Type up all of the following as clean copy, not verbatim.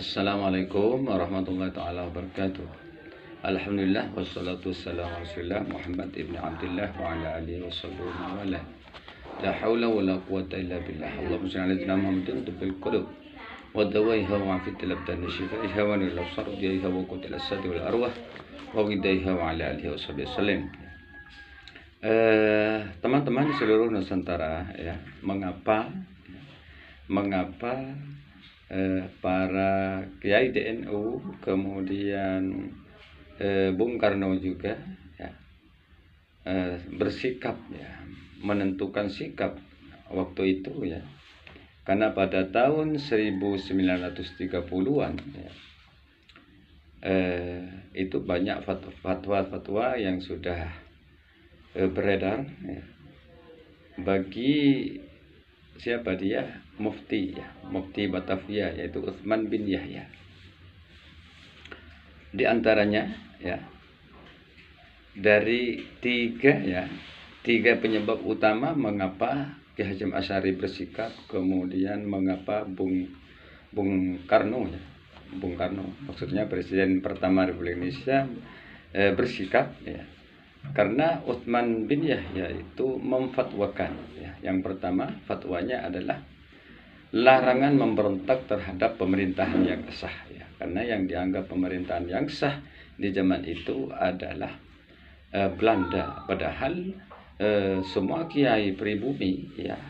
Assalamualaikum warahmatullahi taala wabarakatuh. Alhamdulillah wassalatu wassalamu ala Rasulillah Muhammad ibn Abdullah wa ala alihi washabbihi wa wala. La haula wala quwwata illa billah. Allahumma shalli ala sayyidina Muhammadin bil qulub wa dawaiha wa fi tilabtan shifaiha wa lil absar biha wa qutil asad wal arwah wa widaiha wa ala alihi washabbihi wasallam. Teman-teman seluruh Nusantara ya, mengapa para kiai DNU kemudian Bung Karno juga ya, bersikap ya, menentukan sikap waktu itu ya, karena pada tahun 1930-an ya, itu banyak fatwa-fatwa yang sudah beredar ya, bagi siapa dia, mufti ya, mufti Batavia, yaitu Utsman bin Yahya. Di antaranya ya, dari tiga penyebab utama mengapa Ki Hasyim Asy'ari bersikap, kemudian mengapa Bung Karno ya, Bung Karno maksudnya Presiden pertama Republik Indonesia bersikap ya. Karena Utsman bin Yahya itu memfatwakan ya, yang pertama fatwanya adalah larangan memberontak terhadap pemerintahan yang sah ya, karena yang dianggap pemerintahan yang sah di zaman itu adalah Belanda, padahal semua kiai pribumi ya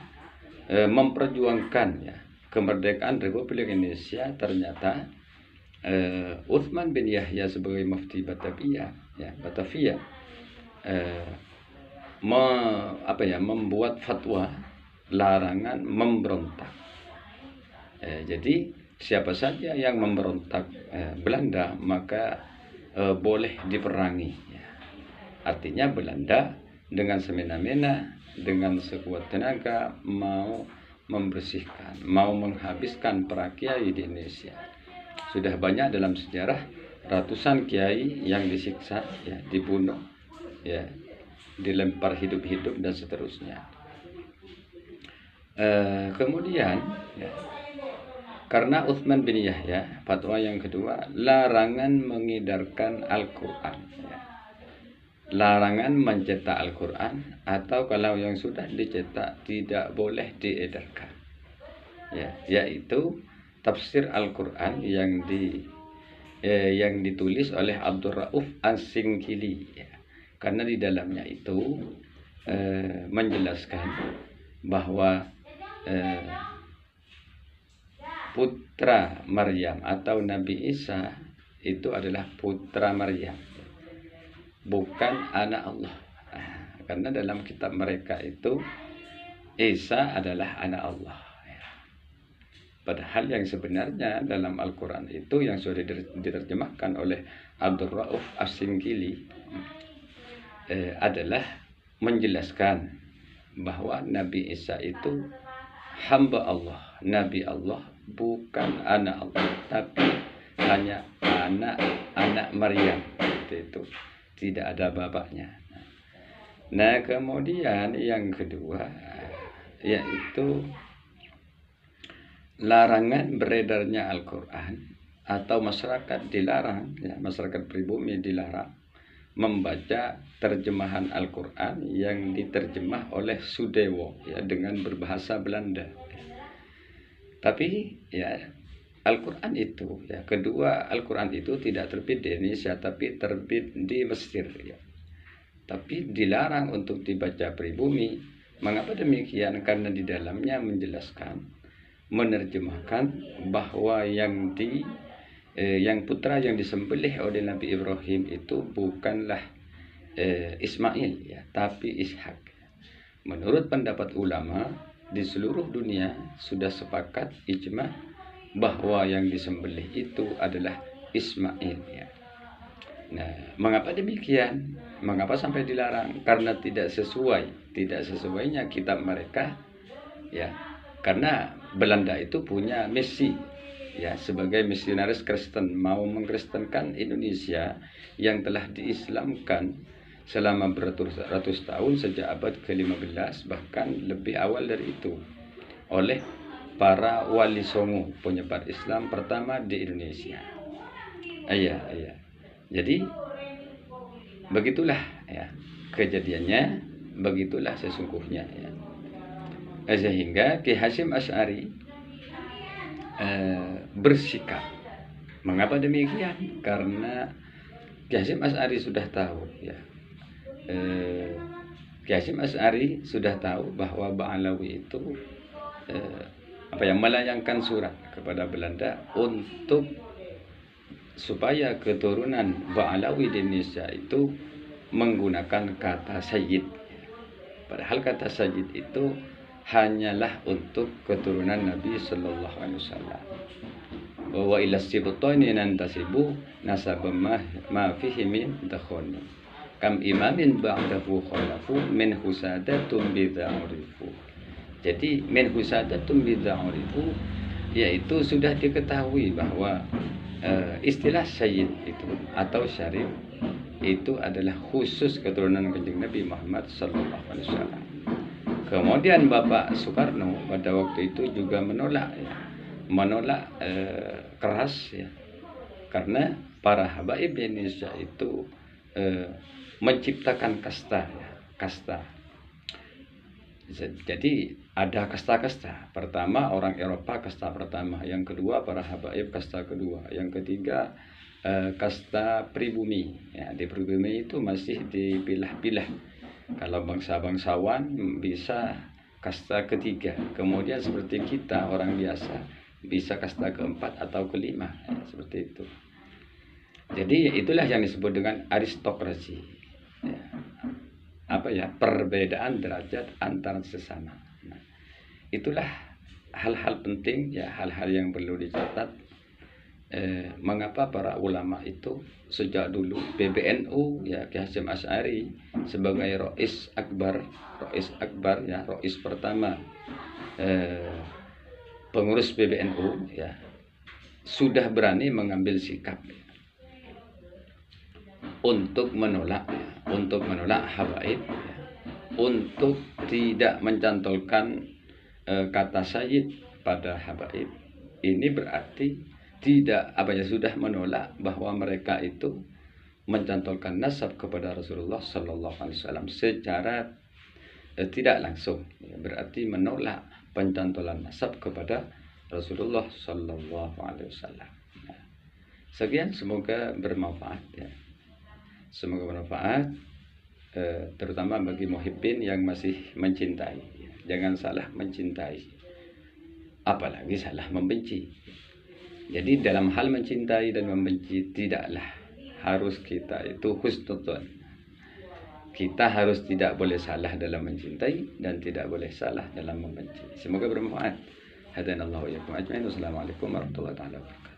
memperjuangkan ya kemerdekaan Republik Indonesia. Ternyata Utsman bin Yahya sebagai mufti Batavia ya, membuat fatwa larangan memberontak. Jadi siapa saja yang memberontak Belanda maka boleh diperangi ya. Artinya Belanda dengan semena-mena, dengan sekuat tenaga mau membersihkan, mau menghabiskan para kiai di Indonesia. Sudah banyak dalam sejarah ratusan kiai yang disiksa ya, dibunuh ya, dilempar hidup-hidup dan seterusnya. Kemudian ya, karena Utsman bin Yahya, fatwa yang kedua larangan mengedarkan Al-Quran ya. Larangan mencetak Al-Quran, atau kalau yang sudah dicetak tidak boleh diedarkan ya, yaitu tafsir Al-Quran yang ditulis oleh Abdul Rauf As-Singkili ya. Karena di dalamnya itu menjelaskan bahwa putra Maryam atau Nabi Isa itu adalah putra Maryam, bukan anak Allah. Karena dalam kitab mereka itu Isa adalah anak Allah. Padahal yang sebenarnya dalam Al-Quran itu yang sudah diterjemahkan oleh Abdul Rauf As-Singkili adalah menjelaskan bahwa Nabi Isa itu hamba Allah, Nabi Allah, bukan anak Allah, tapi hanya anak Maryam. Itu tidak ada bapaknya. Nah, kemudian yang kedua yaitu larangan beredarnya Al-Quran, atau masyarakat dilarang ya, masyarakat pribumi dilarang membaca terjemahan Al-Quran yang diterjemah oleh Sudewo ya, dengan berbahasa Belanda. Tapi ya Al-Quran itu ya, kedua Al-Quran itu tidak terbit di Indonesia, tapi terbit di Mesir ya. Tapi dilarang untuk dibaca pribumi. Mengapa demikian? Karena di dalamnya menjelaskan, menerjemahkan bahwa yang putra yang disembelih oleh Nabi Ibrahim itu bukanlah Ismail ya, tapi Ishak. Menurut pendapat ulama di seluruh dunia sudah sepakat ijma bahwa yang disembelih itu adalah Ismail ya. Nah, mengapa demikian? Mengapa sampai dilarang? Karena tidak sesuainya kitab mereka ya. Karena Belanda itu punya misi ya, sebagai misionaris Kristen, mau mengkristenkan Indonesia yang telah diislamkan selama beratus-ratus tahun sejak abad ke-15, bahkan lebih awal dari itu, oleh para wali songo penyebar Islam pertama di Indonesia. Iya. Jadi begitulah ya kejadiannya, begitulah sesungguhnya ya. Sehingga Ki Hasyim Asy'ari bersikap. Mengapa demikian? Karena Ki Hasyim Asy'ari sudah tahu ya. Ki Hasyim Asy'ari sudah tahu bahwa Ba'alawi itu melayangkan surat kepada Belanda untuk supaya keturunan Ba'alawi di Indonesia itu menggunakan kata sayyid. Padahal kata sayyid itu hanyalah untuk keturunan Nabi sallallahu alaihi wasallam. Wa ila sibtaini nantasibu nasaba ma fihi min dakhoni. Kam imamin ba'dahu khalafu min husadatum bidza'urifu. Jadi min husadatum bidza'urifu yaitu sudah diketahui bahwa istilah sayyid itu atau syarif itu adalah khusus keturunan Kanjeng Nabi Muhammad sallallahu alaihi wasallam. Kemudian Bapak Soekarno pada waktu itu juga menolak keras ya, karena para habaib di Indonesia itu menciptakan kasta ya, kasta. Jadi ada kasta-kasta. Pertama orang Eropa kasta pertama, yang kedua para habaib kasta kedua, yang ketiga kasta pribumi. Ya, di pribumi itu masih dipilah-pilah. Kalau bangsa-bangsawan bisa kasta ketiga. Kemudian seperti kita orang biasa bisa kasta keempat atau kelima, ya, seperti itu. Jadi itulah yang disebut dengan aristokrasi. Ya, perbedaan derajat antar sesama. Nah, itulah hal-hal penting ya, hal-hal yang perlu dicatat. Mengapa para ulama itu sejak dulu PBNU ya, Ki Hasyim Asy'ari sebagai Rois Akbar ya, Rois pertama pengurus PBNU ya, sudah berani mengambil sikap ya, untuk menolak habaib ya, untuk tidak mencantolkan kata sayyid pada habaib. Ini berarti tidak sudah menolak bahwa mereka itu mencantolkan nasab kepada Rasulullah sallallahu alaihi wasallam secara tidak langsung ya, berarti menolak pencantolan nasab kepada Rasulullah sallallahu alaihi wasallam. Nah, sekian, semoga bermanfaat ya. Semoga bermanfaat terutama bagi muhibbin yang masih mencintai. Jangan salah mencintai, apalagi salah membenci. Jadi dalam hal mencintai dan membenci tidaklah harus kita itu husnuzon. Kita harus tidak boleh salah dalam mencintai dan tidak boleh salah dalam membenci. Semoga bermanfaat. Hadanallahu wa iyyakum ajmain. Wassalamualaikum warahmatullahi wabarakatuh.